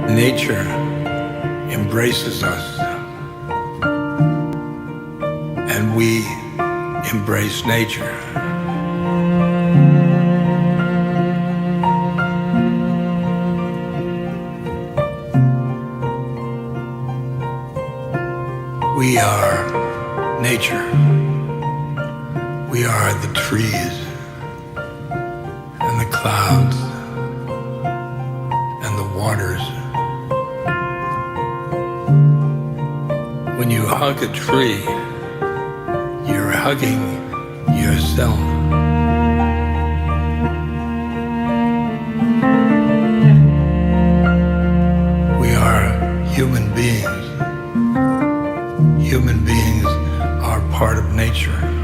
Nature embraces us, and we embrace nature. We are nature. We are the trees and the clouds and the waters. When you hug a tree, you're hugging yourself. We are human beings. Human beings are part of nature.